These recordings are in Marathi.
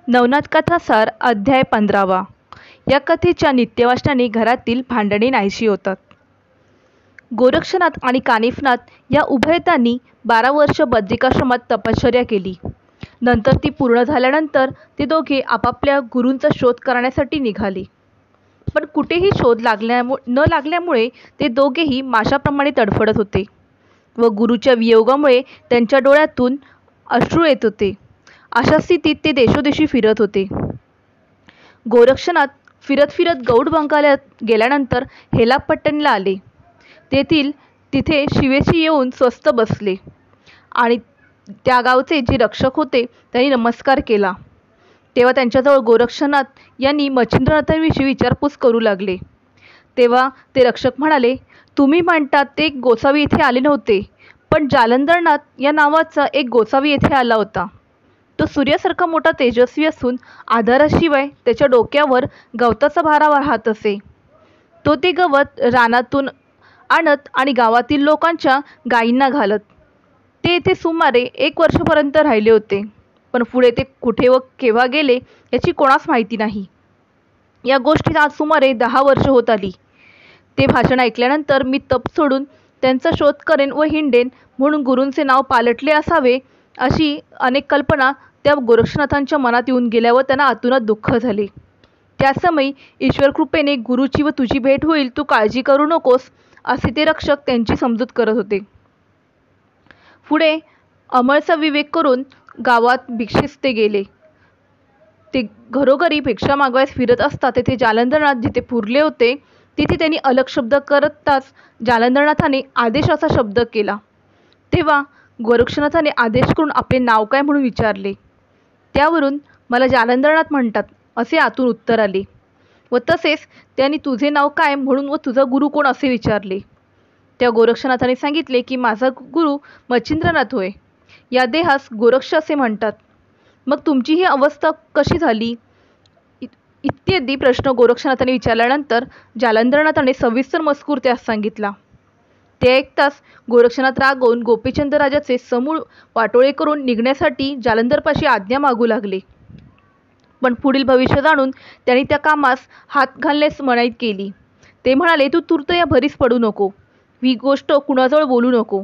नवनाथ कथा सार अध्याय 15वा. या कथेच्या नित्यवाचनाने घरातील भांडणे नाहीशी होतात. गोरक्षनाथ आणि कानिफनाथ या उभयतांनी 12 वर्ष बद्रिकाश्रमात तपश्चर्या केली. नंतर ती पूर्ण झाल्यानंतर ते दोघे आपापल्या गुरूंचा शोध करण्यासाठी निघाले. पण कुठेही शोध न लागल्यामुळे ते दोघेही माशाप्रमाणे तडफडत होते व गुरूच्या वियोगामुळे त्यांच्या डोळ्यातून अश्रू येत होते. अशा स्थितीत ते देशोदेशी फिरत होते. गोरक्षनाथ फिरत फिरत गौड बंगाल्यात गेल्यानंतर हेलापट्टणला आले. तिथे शिवेशी येऊन स्वस्थ बसले आणि त्या गावचे जे रक्षक होते त्यांनी नमस्कार केला. तेव्हा त्यांच्याजवळ गोरक्षनाथ यांनी मच्छिंद्रनाथांविषयी विचारपूस करू लागले. तेव्हा ते रक्षक म्हणाले, तुम्ही म्हणतात ते गोसावी येथे आले नव्हते, पण जालंधरनाथ या नावाचा एक गोसावी येथे आला होता. तो सूर्यासारखा मोठा तेजस्वी असून आधाराशिवाय त्याच्या डोक्यावर गवताचा भारा राहत असे. तो ते गवत रानातून आणत आणि गावातील लोकांच्या गायींना घालत. ते येथे सुमारे 1 वर्षापर्यंत राहिले होते, पण पुढे ते कुठे व केव्हा गेले याची कोणास माहिती नाही. या गोष्टीत आज सुमारे 10 वर्ष होत आली. ते भाषण ऐकल्यानंतर मी तप सोडून त्यांचा शोध करेन व हिंडेन म्हणून गुरूंचे नाव पालटले असावे अशी अनेक कल्पना त्या गोरक्षनाथांच्या मनात येऊन गेल्यावर त्यांना आतुनात दुःख झाले. त्या समयी ईश्वरकृपेने गुरुची व तुझी भेट होईल, तू काळजी करू नकोस असे ते रक्षक त्यांची समजूत करत होते. पुढे अमळचा विवेक करून गावात भिक्षेस ते गेले. ते घरोघरी भिक्षा मागवायस फिरत असता तेथे जालंधरनाथ जिथे पुरले होते तिथे त्यांनी अलग शब्द करताच जालंधरनाथाने आदेश असा शब्द केला. तेव्हा गोरक्षनाथाने आदेश करून आपले नाव काय म्हणून विचारले. त्यावरून मला जालंधरनाथ म्हणतात असे आतून उत्तर आले व तसेच त्यांनी तुझे नाव काय म्हणून व तुझा गुरु कोण असे विचारले. त्या गोरक्षनाथाने सांगितले की माझा गुरु मच्छिंद्रनाथ होय. या देहास गोरक्ष असे म्हणतात. मग तुमची ही अवस्था कशी झाली इत्यादी प्रश्न गोरक्षनाथाने विचारल्यानंतर जालंधरनाथाने सविस्तर मजकूर त्यास सांगितला. ते ऐकताच गोरक्षनाथ रागवून गोपीचंद राजाचे समूळ वाटोळे करून निघण्यासाठी जालंधरपाशी आज्ञा मागू लागले. पण पुढील भविष्य जाणून त्यांनी त्या कामास हात घालण्यास मनाई केली. ते म्हणाले, तू तूर्त या भरीस पडू नको, ही गोष्ट कुणाजवळ बोलू नको.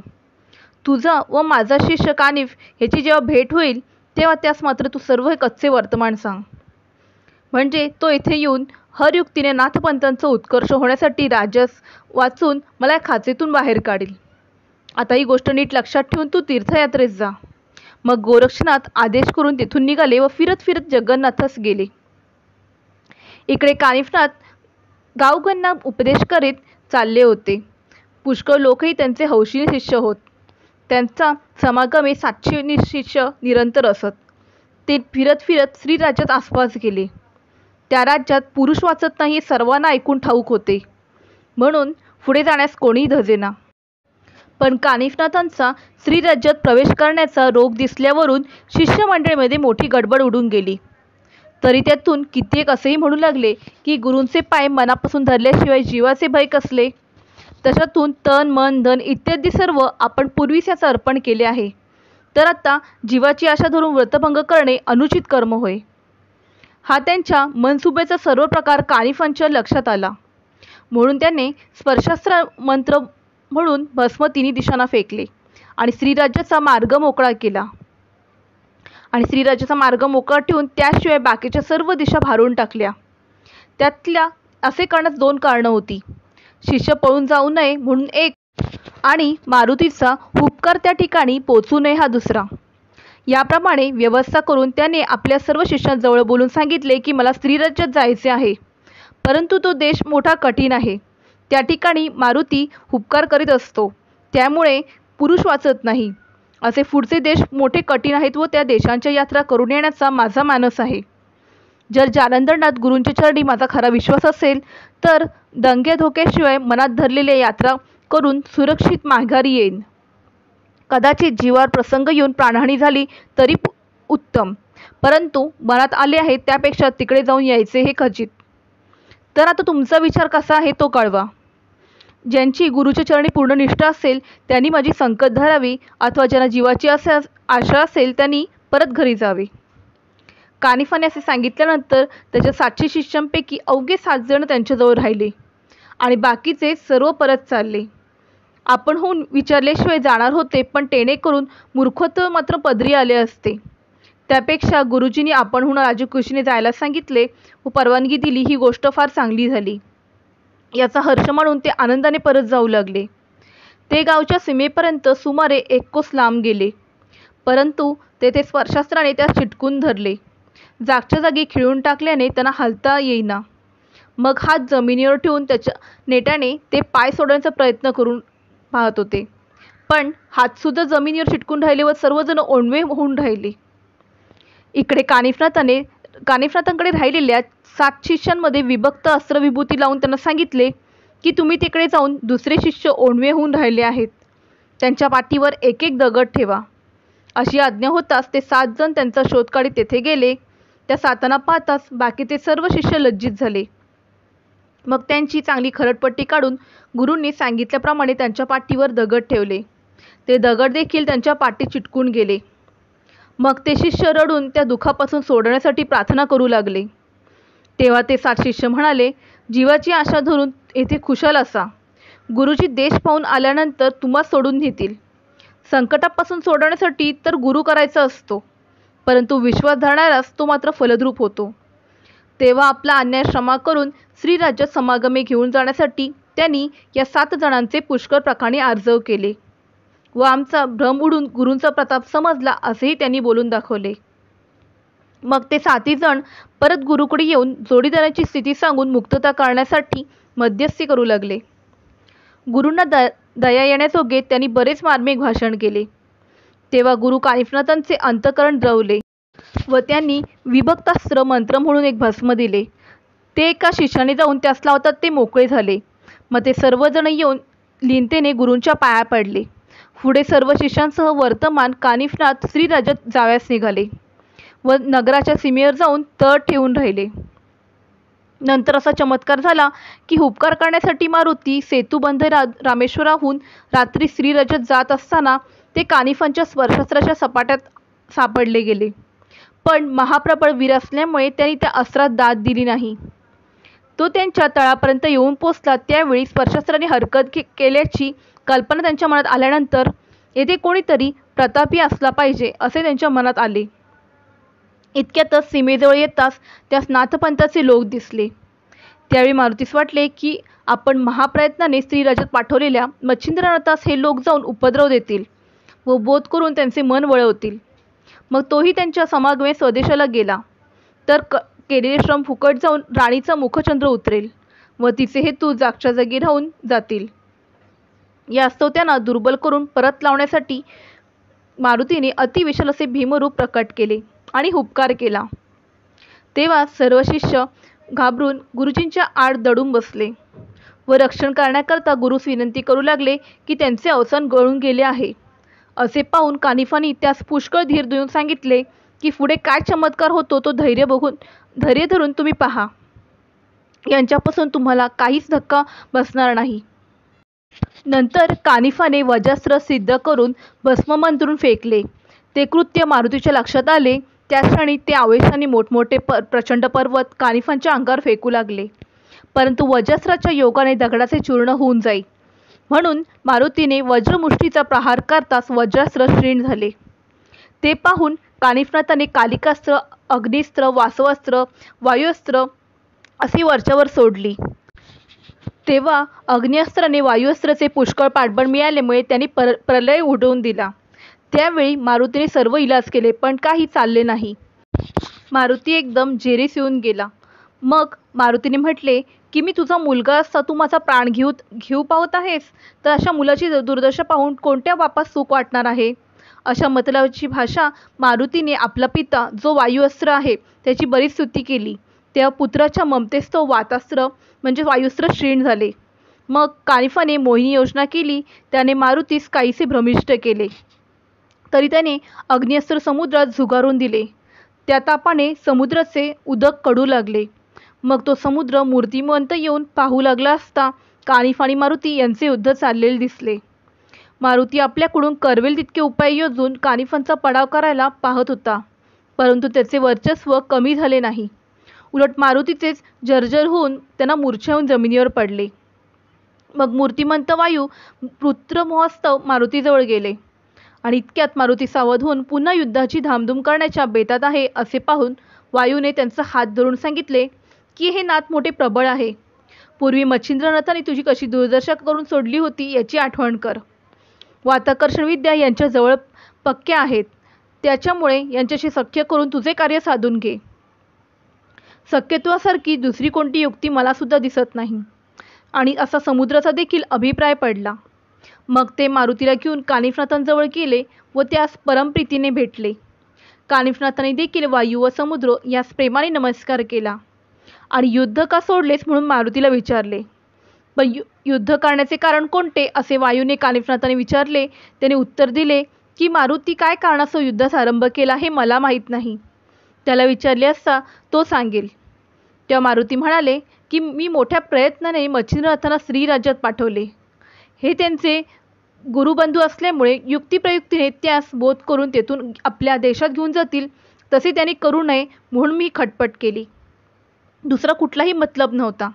तुझा व माझा शिष्य कानिफ ह्याची जेव्हा भेट होईल तेव्हा त्यास मात्र तू सर्व हे कच्चे वर्तमान सांग. म्हणजे तो येथे येऊन हरयुक्तीने नाथपंथांचा उत्कर्ष होण्यासाठी राजस वाचून मला या खाचेतून बाहेर काढील. आता ही गोष्ट नीट लक्षात ठेवून तू तीर्थयात्रेस जा. मग गोरक्षनाथ आदेश करून तेथून निघाले व फिरत फिरत जगन्नाथास गेले. इकडे कानिफनाथ गावगांना उपदेश करीत चालले होते. पुष्कळ लोकही त्यांचे हौशीने शिष्य होत. त्यांचा समागमे 700 शिष्य निरंतर असत. ते फिरत फिरत श्रीराज्यात आसपास गेले. त्या राज्यात पुरुष वाचत नाही हे सर्वांना ऐकून ठाऊक होते, म्हणून पुढे जाण्यास कोणीही धजेना. पण कानिफनाथांचा श्रीराज्यात प्रवेश करण्याचा रोग दिसल्यावरून शिष्यमंडळीमध्ये मोठी गडबड उडून गेली. तरी त्यातून कित्येक असेही म्हणू लागले की गुरूंचे पाय मनापासून धरल्याशिवाय जीवाचे भय कसले. तशातून तन मन धन इत्यादी सर्व आपण पूर्वीच याचं अर्पण केले आहे, तर आता जीवाची आशा धरून व्रतभंग करणे अनुचित कर्म होय. हा त्यांच्या मनसुबेचा सर्व प्रकार कानिफांच्या लक्षात आला. म्हणून त्याने स्पर्शास्त्र मंत्र म्हणून भस्म 3 दिशांना फेकले आणि श्रीराज्याचा मार्ग मोकळा केला. आणि श्रीराज्याचा मार्ग मोकळा ठेवून त्याशिवाय बाकीच्या सर्व दिशा भारून टाकल्या. त्यातल्या असे करण्यास 2 कारणं होती. शिष्य पळून जाऊ नये म्हणून एक, आणि मारुतीचा उपकार त्या ठिकाणी पोचू नये हा दुसरा. याप्रमाणे व्यवस्था करून त्याने आपल्या सर्व शिष्यांजवळ बोलून सांगितले की मला श्रीराज्यात जायचे आहे, परंतु तो देश मोठा कठीण आहे. त्या ठिकाणी मारुती उपकार करीत असतो, त्यामुळे पुरुष वाचत नाही. असे पुढचे देश मोठे कठीण आहेत व त्या देशांच्या यात्रा करून येण्याचा माझा मानस आहे. जर जालंधरनाथ गुरूंच्या चरणी माझा खरा विश्वास असेल तर दंग्या धोक्याशिवाय मनात धरलेल्या यात्रा करून सुरक्षित माघारी येईन. कदाचित जीवावर प्रसंग येऊन प्राणहानी झाली तरी उत्तम, परंतु मनात आले आहे त्यापेक्षा तिकडे जाऊन यायचे हे खचित. तर आता तुमचा विचार कसा आहे तो कळवा. ज्यांची गुरुच्या चरणी पूर्ण निष्ठा असेल त्यांनी माझी संकट धरावी, अथवा ज्यांना जीवाची आशा असेल त्यांनी परत घरी जावे. कानिफाने असे सांगितल्यानंतर त्याच्या 700 शिष्यांपैकी अवघे 7 जण त्यांच्याजवळ राहिले आणि बाकीचे सर्व परत चालले. आपणहून विचारल्याशिवाय जाणार होते, पण टेणेकरून मूर्खत्व मात्र पदरी आले असते. त्यापेक्षा गुरुजींनी आपणहून राजकुशीने जायला सांगितले व परवानगी दिली, ही गोष्ट फार चांगली झाली. याचा हर्ष मानून ते आनंदाने परत जाऊ लागले. ते गावच्या सीमेपर्यंत सुमारे 1 कोस लांब गेले, परंतु तेथे स्पर्शास्त्राने त्यास चिटकून धरले. जागच्या जागी खिळून टाकल्याने त्यांना हलता येईना. मग हात जमिनीवर ठेवून त्याच्या नेटाने ते पाय सोडण्याचा प्रयत्न करून पाहत होते, पण हातसुद्धा जमिनीवर चिटकून राहिले व सर्वजण ओंडवे होऊन राहिले. इकडे कानिफनाथांकडे राहिलेल्या 7 शिष्यांमध्ये विभक्त अस्त्रविभूती लावून त्यांना सांगितले की तुम्ही तिकडे जाऊन दुसरे शिष्य ओंडवे होऊन राहिले आहेत, त्यांच्या पाठीवर एक एक दगड ठेवा. अशी आज्ञा होताच ते 7 जण त्यांचा शोध काढीत तेथे गेले. त्या 7 पाहताच बाकीचे सर्व शिष्य लज्जित झाले. मग त्यांची चांगली खरडपट्टी काढून गुरूंनी सांगितल्याप्रमाणे त्यांच्या पाठीवर दगड ठेवले. ते दगड देखील त्यांच्या पाठीत चिटकून गेले. मग ते शिष्य रडून त्या दुःखापासून सोडण्यासाठी प्रार्थना करू लागले. तेव्हा ते 7 शिष्य म्हणाले, जीवाची आशा धरून येथे खुशाल असा. गुरुजी देश पाहून आल्यानंतर तुम्हा सोडून नेतील. संकटापासून सोडवण्यासाठी तर गुरु करायचा असतो, परंतु विश्वास धरणाऱ्यास तो मात्र फलद्रूप होतो. तेव्हा आपला अन्याय क्षमा करून श्रीराज्यात समागमे घेऊन जाण्यासाठी त्यांनी या 7 जणांचे पुष्कळ प्रकारे आर्जव केले व आमचा भ्रम उडून गुरूंचा प्रताप समजला असेही त्यांनी बोलून दाखवले. मग ते 7 जण परत गुरुकडे येऊन जोडीदाराची स्थिती सांगून मुक्तता करण्यासाठी मध्यस्थी करू लागले. गुरूंना दया येण्याजोगे त्यांनी बरेच मार्मिक भाषण केले. तेव्हा गुरु कानिफनाथांचे अंतःकरण द्रवले व त्यांनी विभक्तास्त्र मंत्र म्हणून एक भस्म दिले. ते एका शिष्याने जाऊन त्यास लावतात ते मोकळे झाले. मग ते सर्वजण येऊन लीनतेने गुरूंच्या पाया पडले. पुढे सर्व शिष्यांसह वर्तमान कानिफनाथ श्रीराज्यात जाव्यास निघाले व नगराच्या सीमेवर जाऊन तळ ठेवून राहिले. नंतर असा चमत्कार झाला की उपकार करण्यासाठी मारुती सेतुबंध रामेश्वराहून रात्री श्रीराज्यात जात असताना ते कानिफांच्या स्पर्शास्त्राच्या सपाट्यात सापडले गेले. पण महाप्रबळ वीर असल्यामुळे त्यांनी त्या अस्त्रात दाद दिली नाही. तो त्यांच्या तळापर्यंत येऊन पोचला. त्यावेळी स्पर्शास्त्राने हरकत केल्याची कल्पना त्यांच्या मनात आल्यानंतर येथे कोणीतरी प्रतापी असला पाहिजे असे त्यांच्या मनात आले. इतक्यातच सीमेजवळ येताच त्यास नाथपंथाचे लोक दिसले. त्यावेळी मारुतीस वाटले की आपण महाप्रयत्नाने श्रीराज्यात पाठवलेल्या मच्छिंद्रनाथास हे लोक जाऊन उपद्रव देतील व बोध करून त्यांचे मन वळवतील. मग तोही त्यांच्या समागमे स्वदेशाला गेला तर केलेले श्रम फुकट जाऊन राणीचा मुखचंद्र उतरेल व तिचे हेतू जागच्या जागी राहून जातील. यास्तव त्यांना दुर्बल करून परत लावण्यासाठी मारुतीने अतिविशाल असे भीमरूप प्रकट केले आणि हुबकार केला. तेव्हा सर्व शिष्य घाबरून गुरुजींच्या आड दडून बसले व रक्षण करण्याकरता गुरुस विनंती करू लागले की त्यांचे अवसान गळून गेले आहे. असे पाहून कानिफांनी त्यास पुष्कळ धीर देऊन सांगितले की पुढे काय चमत्कार होतो तो धैर्य धरून तुम्ही पहा. यांच्यापासून तुम्हाला काहीच धक्का बसणार नाही. नंतर कानिफाने वज्रास्त्र सिद्ध करून भस्म मंत्रून फेकले. ते कृत्य मारुतीच्या लक्षात आले. त्याच क्षणी ते आवेशाने मोठमोठे प्रचंड पर्वत कानिफांच्या अंगावर फेकू लागले, परंतु वज्रास्त्राच्या योगाने दगडाचे चूर्ण होऊन जाई म्हणून मारुतीने वज्रमुष्टीचा प्रहार करताच वज्रास्त्र क्षीण झाले. ते पाहून कानिफनाथाने कालिकास्त्र, अग्निस्त्र, वासवास्त्र, वायुअस्त्र अशी वरच्यावर सोडली. तेव्हा अग्निअस्त्राने वायुअस्त्राचे पुष्कळ पाठबळ मिळाल्यामुळे त्यांनी प्रलय उडवून दिला. त्यावेळी मारुतीने सर्व इलाज केले, पण काही चालले नाही. मारुती एकदम जेरीस येऊन गेला. मग मारुतीने म्हटले की मी तुझा मुलगा असता तू माझा प्राण घेऊ पाहत आहेस, तर अशा मुलाची दुर्दशा पाहून कोणत्या बापास सुख वाटणार आहे. अशा मतलबाची भाषा मारुतीने आपला पिता जो वायुअस्त्र आहे त्याची बरीच स्तुती केली. तेव्हा पुत्राच्या ममतेस्तव वातास्त्र म्हणजे वायुस्त्र क्षीण झाले. मग कानिफाने मोहिनी योजना केली. त्याने मारुतीस काहीसे भ्रमिष्ट केले, तरी त्याने अग्निअस्त्र समुद्रात झुगारून दिले. त्या तापाने समुद्राचे उदक कडू लागले. मग तो समुद्र मूर्तिमंत येऊन पाहू लागला असता कानिफ आणि मारुती यांचे युद्ध चाललेले दिसले. मारुती आपल्याकडून करवेल तितके उपाय योजून कानिफांचा पडाव करायला पाहत होता, परंतु त्याचे वर्चस्व कमी झाले नाही. उलट मारुतीचेच जर्जर होऊन त्यांना मूर्छा येऊन जमिनीवर पडले. मग मूर्तिमंत वायू पुत्रमोहस्तव मारुतीजवळ गेले आणि इतक्यात मारुती सावध होऊन पुन्हा युद्धाची धामधूम करण्याच्या बेतात आहे असे पाहून वायूने त्यांचा हात धरून सांगितले की हे नाथ मोठे प्रबळ आहे. पूर्वी मच्छिंद्रनाथाने तुझी कशी दुर्दशा करून सोडली होती याची आठवण कर. वाताकर्षण विद्या यांच्या जवळ पक्क्या आहेत, त्याच्यामुळे यांच्याशी सख्य करून तुझे कार्य साधून घे. सख्यत्वासारखी दुसरी कोणती युक्ती मला सुद्धा दिसत नाही. आणि असा समुद्राचा देखील अभिप्राय पडला. मग ते मारुतीला घेऊन कानिफनाथांजवळ गेले व त्यास परमप्रीतीने भेटले. कानिफनाथाने देखील वायू व समुद्र यास प्रेमाने नमस्कार केला आणि युद्ध का सोडलेस म्हणून मारुतीला विचारले. पण युद्ध करण्याचे कारण कोणते असे वायूने कानिफनाथाने विचारले. त्याने उत्तर दिले की मारुती काय कारणास्तव युद्धास आरंभ केला हे मला माहीत नाही. त्याला विचारले असता तो सांगेल. तेव्हा मारुती म्हणाले की मी मोठ्या प्रयत्नाने मच्छिंद्रनाथांना स्त्रीराज्यात पाठवले. हे त्यांचे गुरुबंधू असल्यामुळे युक्तिप्रयुक्तीने त्यास बोध करून तेथून आपल्या देशात घेऊन जातील तसे त्यांनी करू नये म्हणून मी खटपट केली. दुसरा कुठलाही मतलब नव्हता.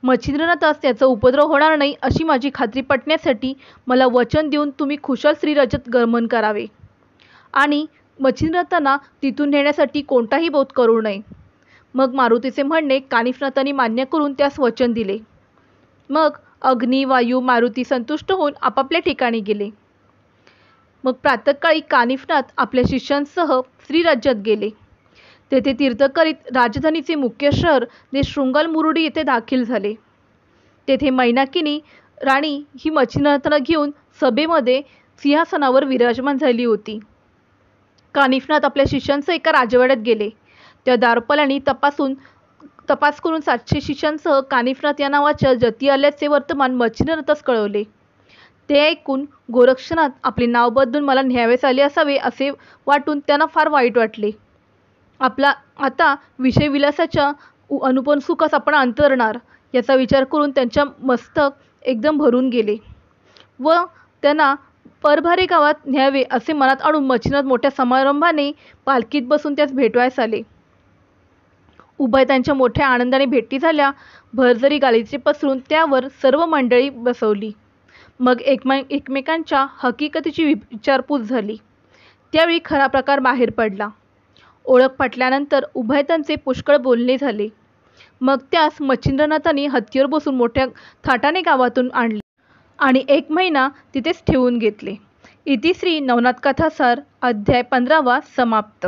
मच्छिंद्रनाथास त्याचा उपद्रव होणार नाही अशी माझी खात्री पटण्यासाठी मला वचन देऊन तुम्ही खुशाल स्त्रीराज्यात गमन करावे आणि मच्छिंद्रनाथांना तिथून नेण्यासाठी कोणताही बोध करू नये. मग मारुतीचे म्हणणे कानिफनाथांनी मान्य करून त्यास वचन दिले. मग अग्नी, वायू, मारुती संतुष्ट होऊन आपापल्या ठिकाणी गेले. मग प्रातःकाळी कानिफनाथ आपल्या शिष्यांसह स्त्रीराज्यात गेले. तेथे तीर्थ करीत राजधानीचे मुख्य शहर जे शृंगालमुरुडी येथे दाखल झाले. तेथे मैनाकिनी राणी ही मच्छिंद्रनाथांना घेऊन सभेमध्ये सिंहासनावर विराजमान झाली होती. कानिफनाथ आपल्या शिष्यांसह एका राजवाड्यात गेले. त्या दारपालांनी तपास करून 700 शिष्यांसह कानिफनाथ या नावाच्या जती आल्याचे वर्तमान मच्छिंद्रनाथास कळवले. ते ऐकून गोरक्षनाथ आपले नाव बदलून मला न्यावेस आले असावे असे वाटून त्यांना फार वाईट वाटले. आपला आता विषय विलासाच्या अनुपम सुखास आपण अंतरणार याचा विचार करून त्यांच्या मस्तक एकदम भरून गेले व त्यांना परभारे गावात न्यावे असे मनात आणून मच्छिंद्रनाथ मोठ्या समारंभाने पालखीत बसून त्यास भेटवायस आले. उभय त्यांच्या मोठ्या आनंदाने भेटी झाल्या. भरजरी गालिचे पसरून त्यावर सर्व मंडळी बसवली. मग एकमेकांच्या हकीकतीची विचारपूस झाली. त्यावेळी खरा प्रकार बाहेर पडला. ओळख पटल्यानंतर उभयतांचे पुष्कळ बोलणे झाले. मग त्यास मच्छिंद्रनाथांनी हत्तीवर बसून मोठ्या थाटाने गावातून आणले आणि 1 महिना तिथेच ठेवून घेतले. इतिश्री नवनाथ कथासार अध्याय 15 समाप्त.